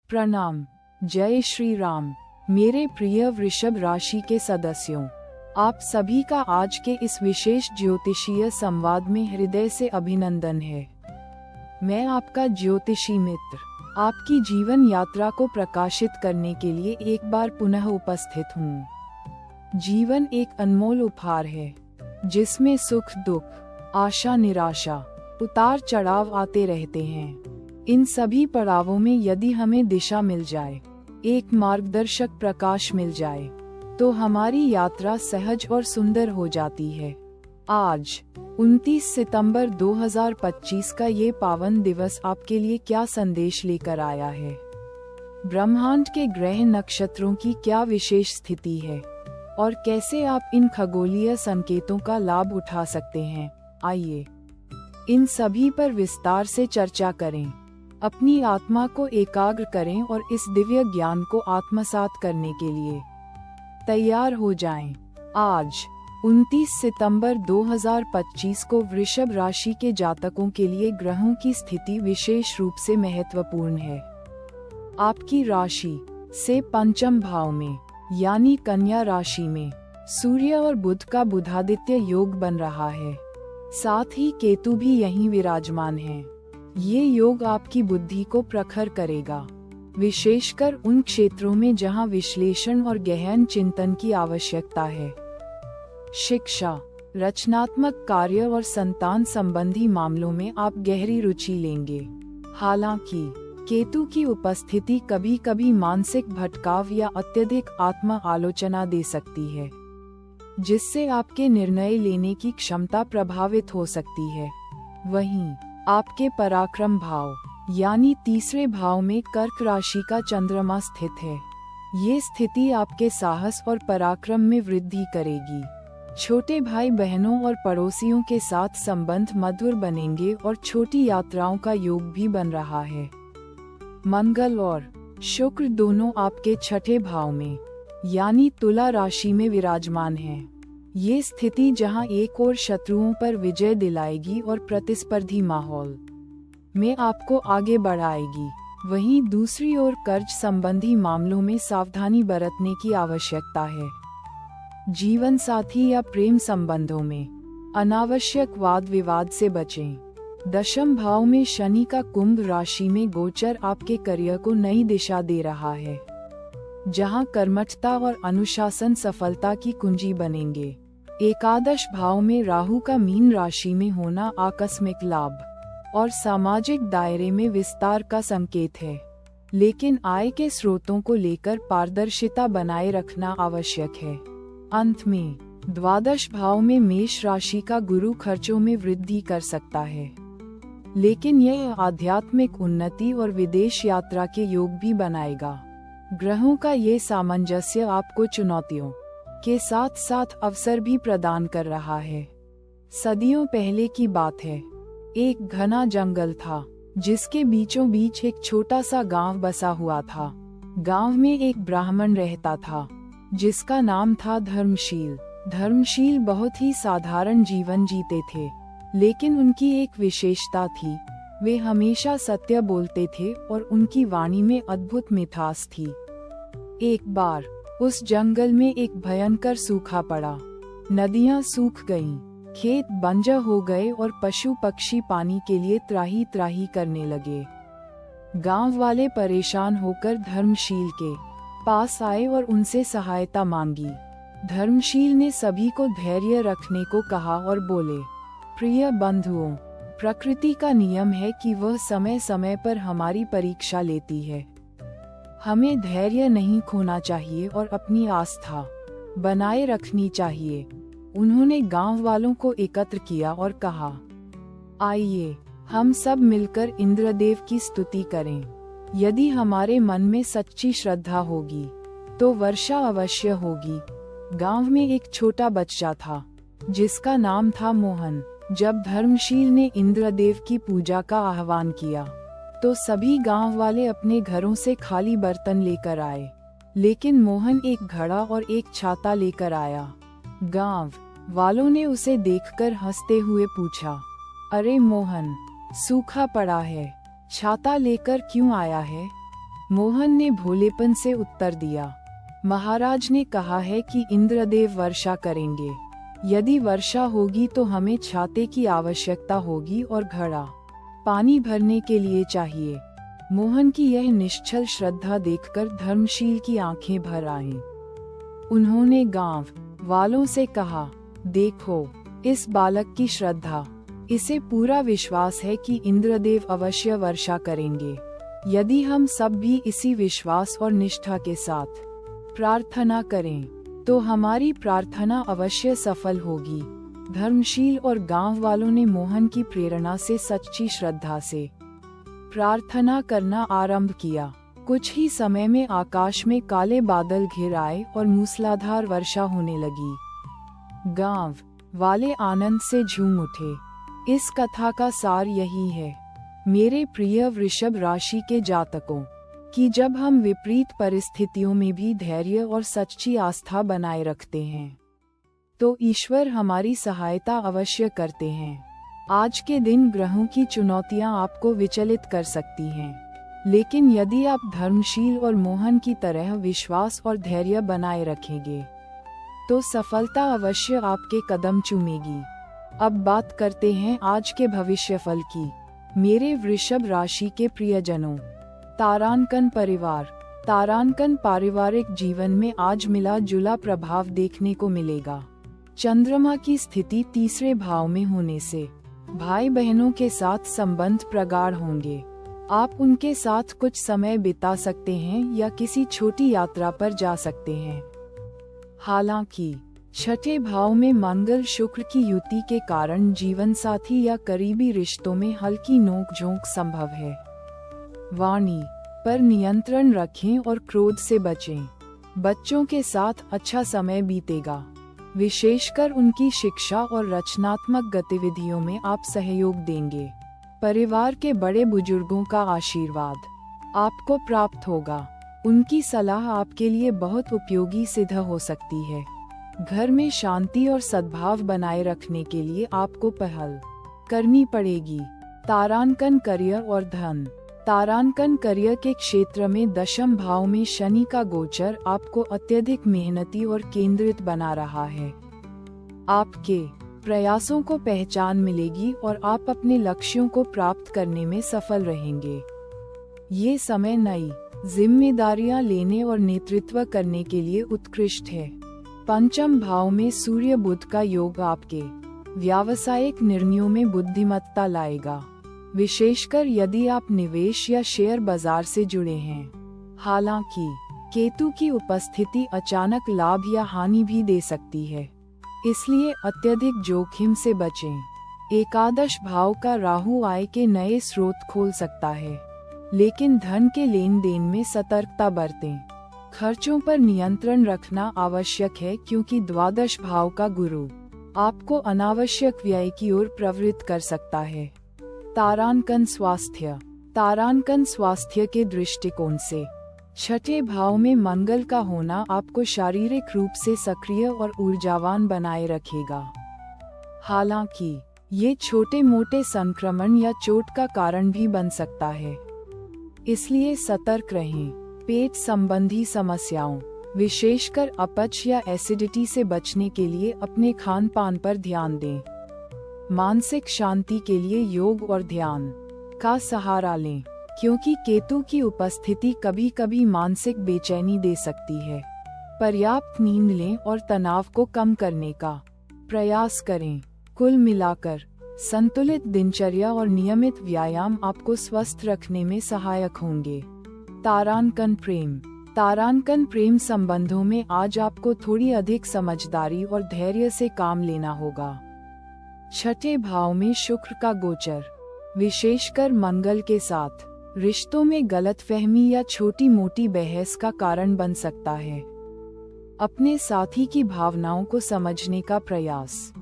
प्रणाम। जय श्री राम। मेरे प्रिय वृषभ राशि के सदस्यों, आप सभी का आज के इस विशेष ज्योतिषीय संवाद में हृदय से अभिनंदन है। मैं आपका ज्योतिषी मित्र आपकी जीवन यात्रा को प्रकाशित करने के लिए एक बार पुनः उपस्थित हूँ। जीवन एक अनमोल उपहार है जिसमें सुख दुख, आशा निराशा, उतार चढ़ाव आते रहते हैं। इन सभी पड़ावों में यदि हमें दिशा मिल जाए, एक मार्गदर्शक प्रकाश मिल जाए, तो हमारी यात्रा सहज और सुंदर हो जाती है। आज 29 सितंबर 2025 का ये पावन दिवस आपके लिए क्या संदेश लेकर आया है? ब्रह्मांड के ग्रह नक्षत्रों की क्या विशेष स्थिति है और कैसे आप इन खगोलीय संकेतों का लाभ उठा सकते हैं? आइए इन सभी पर विस्तार से चर्चा करें। अपनी आत्मा को एकाग्र करें और इस दिव्य ज्ञान को आत्मसात करने के लिए तैयार हो जाएं। आज 29 सितंबर 2025 को वृषभ राशि के जातकों के लिए ग्रहों की स्थिति विशेष रूप से महत्वपूर्ण है। आपकी राशि से पंचम भाव में यानी कन्या राशि में सूर्य और बुध का बुधादित्य योग बन रहा है। साथ ही केतु भी यहीं विराजमान है। ये योग आपकी बुद्धि को प्रखर करेगा, विशेषकर उन क्षेत्रों में जहां विश्लेषण और गहन चिंतन की आवश्यकता है। शिक्षा, रचनात्मक कार्य और संतान संबंधी मामलों में आप गहरी रुचि लेंगे। हालांकि केतु की उपस्थिति कभी कभी मानसिक भटकाव या अत्यधिक आत्म आलोचना दे सकती है, जिससे आपके निर्णय लेने की क्षमता प्रभावित हो सकती है। वहीं आपके पराक्रम भाव यानी तीसरे भाव में कर्क राशि का चंद्रमा स्थित है। ये स्थिति आपके साहस और पराक्रम में वृद्धि करेगी। छोटे भाई बहनों और पड़ोसियों के साथ संबंध मधुर बनेंगे और छोटी यात्राओं का योग भी बन रहा है। मंगल और शुक्र दोनों आपके छठे भाव में यानी तुला राशि में विराजमान हैं। ये स्थिति जहां एक ओर शत्रुओं पर विजय दिलाएगी और प्रतिस्पर्धी माहौल में आपको आगे बढ़ाएगी, वहीं दूसरी ओर कर्ज संबंधी मामलों में सावधानी बरतने की आवश्यकता है। जीवन साथी या प्रेम संबंधों में अनावश्यक वाद विवाद से बचें। दशम भाव में शनि का कुंभ राशि में गोचर आपके करियर को नई दिशा दे रहा है, जहां कर्मठता और अनुशासन सफलता की कुंजी बनेंगे। एकादश भाव में राहु का मीन राशि में होना आकस्मिक लाभ और सामाजिक दायरे में विस्तार का संकेत है, लेकिन आय के स्रोतों को लेकर पारदर्शिता बनाए रखना आवश्यक है। अंत में द्वादश भाव में मेष राशि का गुरु खर्चों में वृद्धि कर सकता है, लेकिन यह आध्यात्मिक उन्नति और विदेश यात्रा के योग भी बनाएगा। ग्रहों का ये सामंजस्य आपको चुनौतियों के साथ साथ अवसर भी प्रदान कर रहा है। सदियों पहले की बात है, एक घना जंगल था जिसके बीचों बीच एक छोटा सा गांव बसा हुआ था। गांव में एक ब्राह्मण रहता था जिसका नाम था धर्मशील। धर्मशील बहुत ही साधारण जीवन जीते थे, लेकिन उनकी एक विशेषता थी, वे हमेशा सत्य बोलते थे और उनकी वाणी में अद्भुत मिठास थी। एक बार उस जंगल में एक भयंकर सूखा पड़ा। नदियां सूख गईं, खेत बंजर हो गए और पशु पक्षी पानी के लिए त्राही त्राही करने लगे। गांव वाले परेशान होकर धर्मशील के पास आए और उनसे सहायता मांगी। धर्मशील ने सभी को धैर्य रखने को कहा और बोले, प्रिय बंधुओं, प्रकृति का नियम है कि वह समय समय पर हमारी परीक्षा लेती है। हमें धैर्य नहीं खोना चाहिए और अपनी आस्था बनाए रखनी चाहिए। उन्होंने गांव वालों को एकत्र किया और कहा, आइए हम सब मिलकर इंद्रदेव की स्तुति करें। यदि हमारे मन में सच्ची श्रद्धा होगी तो वर्षा अवश्य होगी। गांव में एक छोटा बच्चा था जिसका नाम था मोहन। जब धर्मशील ने इंद्रदेव की पूजा का आह्वान किया तो सभी गांव वाले अपने घरों से खाली बर्तन लेकर आए, लेकिन मोहन एक घड़ा और एक छाता लेकर आया। गांव वालों ने उसे देखकर हंसते हुए पूछा, अरे मोहन, सूखा पड़ा है, छाता लेकर क्यों आया है? मोहन ने भोलेपन से उत्तर दिया, महाराज ने कहा है कि इंद्रदेव वर्षा करेंगे। यदि वर्षा होगी तो हमें छाते की आवश्यकता होगी और घड़ा पानी भरने के लिए चाहिए। मोहन की यह निश्चल श्रद्धा देखकर धर्मशील की आंखें भर आईं। उन्होंने गांव वालों से कहा, देखो इस बालक की श्रद्धा, इसे पूरा विश्वास है कि इंद्रदेव अवश्य वर्षा करेंगे। यदि हम सब भी इसी विश्वास और निष्ठा के साथ प्रार्थना करें तो हमारी प्रार्थना अवश्य सफल होगी। धर्मशील और गांव वालों ने मोहन की प्रेरणा से सच्ची श्रद्धा से प्रार्थना करना आरंभ किया। कुछ ही समय में आकाश में काले बादल घिर आए और मूसलाधार वर्षा होने लगी। गांव वाले आनंद से झूम उठे। इस कथा का सार यही है, मेरे प्रिय वृषभ राशि के जातकों, कि जब हम विपरीत परिस्थितियों में भी धैर्य और सच्ची आस्था बनाए रखते हैं तो ईश्वर हमारी सहायता अवश्य करते हैं। आज के दिन ग्रहों की चुनौतियां आपको विचलित कर सकती हैं, लेकिन यदि आप धर्मशील और मोहन की तरह विश्वास और धैर्य बनाए रखेंगे तो सफलता अवश्य आपके कदम चूमेगी। अब बात करते हैं आज के भविष्यफल की। मेरे वृषभ राशि के प्रियजनों, तारांकन परिवार। तारांकन पारिवारिक जीवन में आज मिला जुला प्रभाव देखने को मिलेगा। चंद्रमा की स्थिति तीसरे भाव में होने से भाई बहनों के साथ संबंध प्रगाढ़ होंगे। आप उनके साथ कुछ समय बिता सकते हैं या किसी छोटी यात्रा पर जा सकते हैं। हालांकि छठे भाव में मंगल शुक्र की युति के कारण जीवन साथी या करीबी रिश्तों में हल्की नोक-झोंक संभव है। वाणी पर नियंत्रण रखें और क्रोध से बचें। बच्चों के साथ अच्छा समय बीतेगा, विशेषकर उनकी शिक्षा और रचनात्मक गतिविधियों में आप सहयोग देंगे। परिवार के बड़े बुजुर्गों का आशीर्वाद आपको प्राप्त होगा। उनकी सलाह आपके लिए बहुत उपयोगी सिद्ध हो सकती है। घर में शांति और सद्भाव बनाए रखने के लिए आपको पहल करनी पड़ेगी। तारांकन करियर और धन। तारांकन करियर के क्षेत्र में दशम भाव में शनि का गोचर आपको अत्यधिक मेहनती और केंद्रित बना रहा है। आपके प्रयासों को पहचान मिलेगी और आप अपने लक्ष्यों को प्राप्त करने में सफल रहेंगे। ये समय नई जिम्मेदारियां लेने और नेतृत्व करने के लिए उत्कृष्ट है। पंचम भाव में सूर्य बुध का योग आपके व्यावसायिक निर्णयों में बुद्धिमत्ता लाएगा, विशेषकर यदि आप निवेश या शेयर बाजार से जुड़े हैं। हालांकि केतु की उपस्थिति अचानक लाभ या हानि भी दे सकती है, इसलिए अत्यधिक जोखिम से बचें। एकादश भाव का राहु आय के नए स्रोत खोल सकता है, लेकिन धन के लेन देन में सतर्कता बरतें। खर्चों पर नियंत्रण रखना आवश्यक है क्योंकि द्वादश भाव का गुरु आपको अनावश्यक व्यय की ओर प्रवृत्त कर सकता है। तारांकन स्वास्थ्य। तारांकन स्वास्थ्य के दृष्टिकोण से छठे भाव में मंगल का होना आपको शारीरिक रूप से सक्रिय और ऊर्जावान बनाए रखेगा। हालांकि ये छोटे मोटे संक्रमण या चोट का कारण भी बन सकता है, इसलिए सतर्क रहें। पेट संबंधी समस्याओं, विशेषकर अपच या एसिडिटी से बचने के लिए अपने खान पान पर ध्यान दें। मानसिक शांति के लिए योग और ध्यान का सहारा लें, क्योंकि केतु की उपस्थिति कभी कभी मानसिक बेचैनी दे सकती है। पर्याप्त नींद लें और तनाव को कम करने का प्रयास करें। कुल मिलाकर संतुलित दिनचर्या और नियमित व्यायाम आपको स्वस्थ रखने में सहायक होंगे। तारांकन प्रेम। तारांकन प्रेम संबंधों में आज आपको थोड़ी अधिक समझदारी और धैर्य से काम लेना होगा। छठे भाव में शुक्र का गोचर, विशेषकर मंगल के साथ, रिश्तों में गलतफहमी या छोटी मोटी बहस का कारण बन सकता है। अपने साथी की भावनाओं को समझने का प्रयास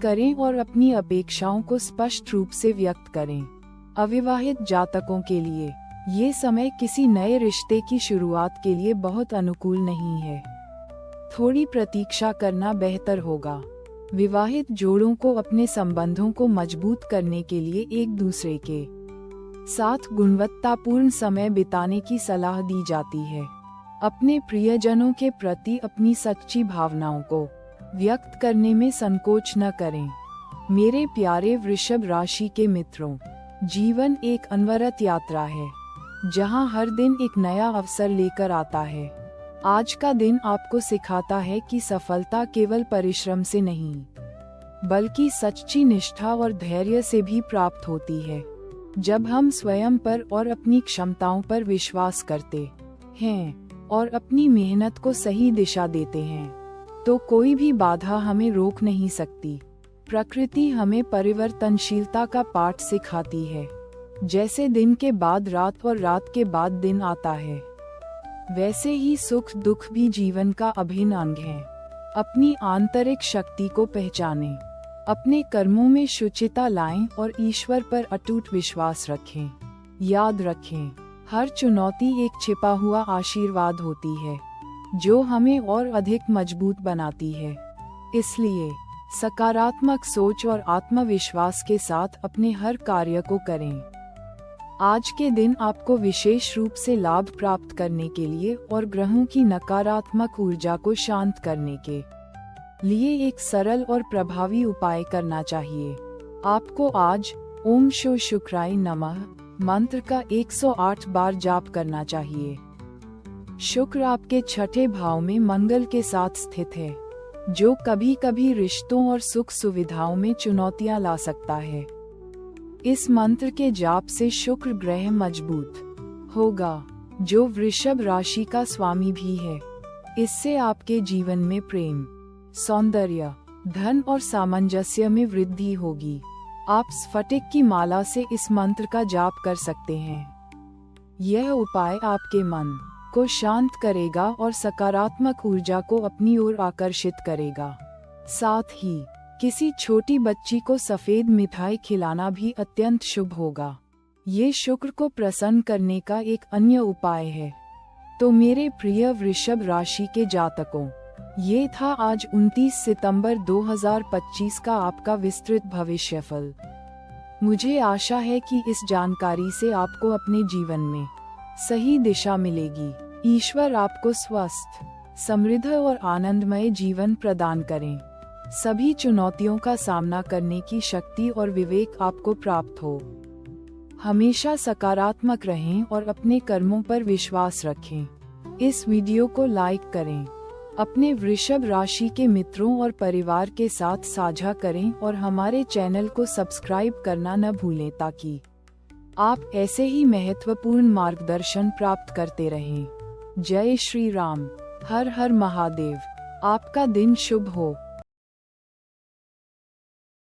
करें और अपनी अपेक्षाओं को स्पष्ट रूप से व्यक्त करें। अविवाहित जातकों के लिए ये समय किसी नए रिश्ते की शुरुआत के लिए बहुत अनुकूल नहीं है। थोड़ी प्रतीक्षा करना बेहतर होगा। विवाहित जोड़ों को अपने संबंधों को मजबूत करने के लिए एक दूसरे के साथ गुणवत्तापूर्ण समय बिताने की सलाह दी जाती है। अपने प्रियजनों के प्रति अपनी सच्ची भावनाओं को व्यक्त करने में संकोच न करें। मेरे प्यारे वृषभ राशि के मित्रों, जीवन एक अनवरत यात्रा है, जहां हर दिन एक नया अवसर लेकर आता है। आज का दिन आपको सिखाता है कि सफलता केवल परिश्रम से नहीं, बल्कि सच्ची निष्ठा और धैर्य से भी प्राप्त होती है। जब हम स्वयं पर और अपनी क्षमताओं पर विश्वास करते हैं और अपनी मेहनत को सही दिशा देते हैं, तो कोई भी बाधा हमें रोक नहीं सकती। प्रकृति हमें परिवर्तनशीलता का पाठ सिखाती है। जैसे दिन के बाद रात और रात के बाद दिन आता है, वैसे ही सुख दुख भी जीवन का अभिन्न अंग है। अपनी आंतरिक शक्ति को पहचानें, अपने कर्मों में शुचिता लाएं और ईश्वर पर अटूट विश्वास रखें। याद रखें, हर चुनौती एक छिपा हुआ आशीर्वाद होती है, जो हमें और अधिक मजबूत बनाती है। इसलिए सकारात्मक सोच और आत्मविश्वास के साथ अपने हर कार्य को करें। आज के दिन आपको विशेष रूप से लाभ प्राप्त करने के लिए और ग्रहों की नकारात्मक ऊर्जा को शांत करने के लिए एक सरल और प्रभावी उपाय करना चाहिए। आपको आज ओम शो शुक्राय नमः मंत्र का 108 बार जाप करना चाहिए। शुक्र आपके छठे भाव में मंगल के साथ स्थित है, जो कभी कभी रिश्तों और सुख सुविधाओं में चुनौतियां ला सकता है। इस मंत्र के जाप से शुक्र ग्रह मजबूत होगा, जो वृषभ राशि का स्वामी भी है। इससे आपके जीवन में प्रेम, सौंदर्य, धन और सामंजस्य में वृद्धि होगी। आप स्फटिक की माला से इस मंत्र का जाप कर सकते हैं। यह उपाय आपके मन को शांत करेगा और सकारात्मक ऊर्जा को अपनी ओर आकर्षित करेगा। साथ ही किसी छोटी बच्ची को सफेद मिठाई खिलाना भी अत्यंत शुभ होगा। ये शुक्र को प्रसन्न करने का एक अन्य उपाय है। तो मेरे प्रिय वृषभ राशि के जातकों, ये था आज 29 सितंबर 2025 का आपका विस्तृत भविष्यफल। मुझे आशा है कि इस जानकारी से आपको अपने जीवन में सही दिशा मिलेगी। ईश्वर आपको स्वस्थ, समृद्ध और आनंदमय जीवन प्रदान करें। सभी चुनौतियों का सामना करने की शक्ति और विवेक आपको प्राप्त हो। हमेशा सकारात्मक रहें और अपने कर्मों पर विश्वास रखें। इस वीडियो को लाइक करें, अपने वृषभ राशि के मित्रों और परिवार के साथ साझा करें और हमारे चैनल को सब्सक्राइब करना न भूलें, ताकि आप ऐसे ही महत्वपूर्ण मार्गदर्शन प्राप्त करते रहें। जय श्री राम। हर हर महादेव। आपका दिन शुभ हो।